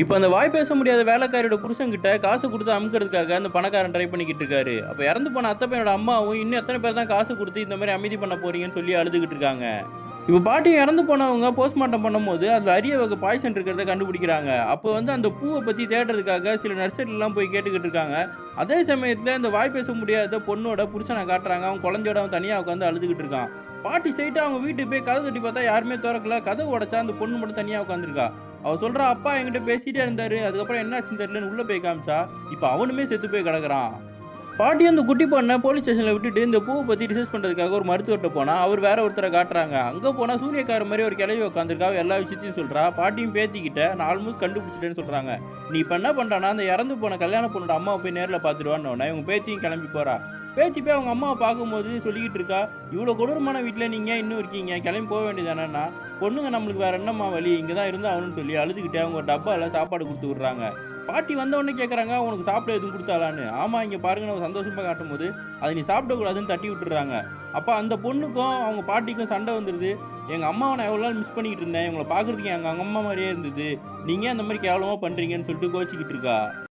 இப்போ அந்த வாய் பேச முடியாத வேலைக்காரியோட புருஷன்கிட்ட காசு குடுத்து அமுக்குறதுக்காக அந்த பணக்காரன் ட்ரை பண்ணிக்கிட்டு இருக்காரு. அப்ப இறந்து போன அத்தை பையனோட அம்மாவும், இன்னும் எத்தன பேர் தான் காசு குடுத்து இந்த மாரி அமைதி பண்ண போறீங்கன்னு சொல்லி அழுதுகிட்டு இருக்காங்க. இப்ப பாட்டி இறந்து போனவங்க போஸ்ட்மார்ட்டம் பண்ணும்போது, அதுல அரிய வகை பாய்சன் இருக்கிறத கண்டுபிடிக்கிறாங்க. அப்போ வந்து அந்த பூவ பத்தி தேடுறதுக்காக சில நர்சரிலாம் போய் கேட்டுக்கிட்டு இருக்காங்க. அதே சமயத்துல இந்த வாய் பேச முடியாத பொண்ணோட புருஷன காட்டுறாங்க. அவன் குழந்தையோட அவன் தனியா உட்கார்ந்து அழுதுகிட்டு இருக்கான். பாட்டி ஸ்ட்ரெயிட்டா அவங்க வீட்டுக்கு போய் கதவு தட்டி பார்த்தா யாருமே தொறக்கல. கதவு உடைச்சா அந்த பொண்ணு மட்டும் தனியா உட்கார்ந்திருக்கா. அவ சொல்றா, "அப்பா என்கிட்ட பேசிட்டே இருந்தாரு. அதுக்கப்புறம் என்னாச்சுன்னு தெரியலன்னு" உள்ள போய் காமிச்சா, இப்ப அவனுமே செத்து போய் கிடக்குறான். பாட்டி அந்த குட்டி பொண்ண போலீஸ் ஸ்டேஷன்ல விட்டுட்டு இந்த பூவ பத்தி ரிசர்ச் பண்றதுக்காக ஒரு மருத்துவர்ட்ட போனா, அவர் வேற ஒருத்தர காட்டுறாங்க. அங்க போனா சூனியக்கார மாரி ஒரு கிழவி உட்கார்ந்திருக்கா. அவ எல்லா விஷயத்தையும் சொல்றா. பாட்டியும் பேத்திக்கிட்ட நான் ஆல்மோஸ்ட் கண்டுபிடிச்சிட்டேன்னு சொல்றாங்க. நீ இப்ப என்ன பண்றான்னா, அந்த இறந்து போன கல்யாண பொண்ணோட அம்மாவ போய் நேர்ல பார்த்துட்டு இவங்க பேத்தியும் கிளம்பி போறா. பேத்தி போய் அவங்க அம்மாவ பார்க்கும்போது சொல்லிக்கிட்டு இருக்கா, "இவ்வளோ கொடூரமான வீட்ல நீங்க ஏன் இன்னும் இருக்கீங்க? கிளம்பி போ வேண்டியதுதானேன்னா." "பொண்ணுங்க நம்மளுக்கு வேற என்னம்மா வழி? இங்க தான் இருந்தாகணும்னு" சொல்லி அழுதுகிட்டே அவங்க ஒரு டப்பால சாப்பாடு குடுத்து விடுறாங்க. பாட்டி வந்தவுடனே கேட்குறாங்க, "உனக்கு சாப்பிட எதுவும் குடுத்தாளான்னு?" "ஆமா, இங்க பாருங்கன்னு" அவ சந்தோஷமா காட்டும்போது, "அத நீ சாப்பிடக்கூடாதுன்னு" தட்டி விட்டுர்றாங்க. அப்ப அந்த பொண்ணுக்கும், அவங்க பாட்டிக்கும் சண்டை வந்துருது. "எங்க அம்மாவ நான் எவ்வளோ நாள் மிஸ் பண்ணிக்கிட்டு இருந்தேன். இவங்கள பார்க்கறதுக்கு எங்க அம்மா மாரியே இருந்தது. நீங்க ஏன் அந்த மாரி கேவலமா பண்றீங்கன்னு" சொல்லிட்டு கோவிச்சுக்கிட்டு இருக்கா.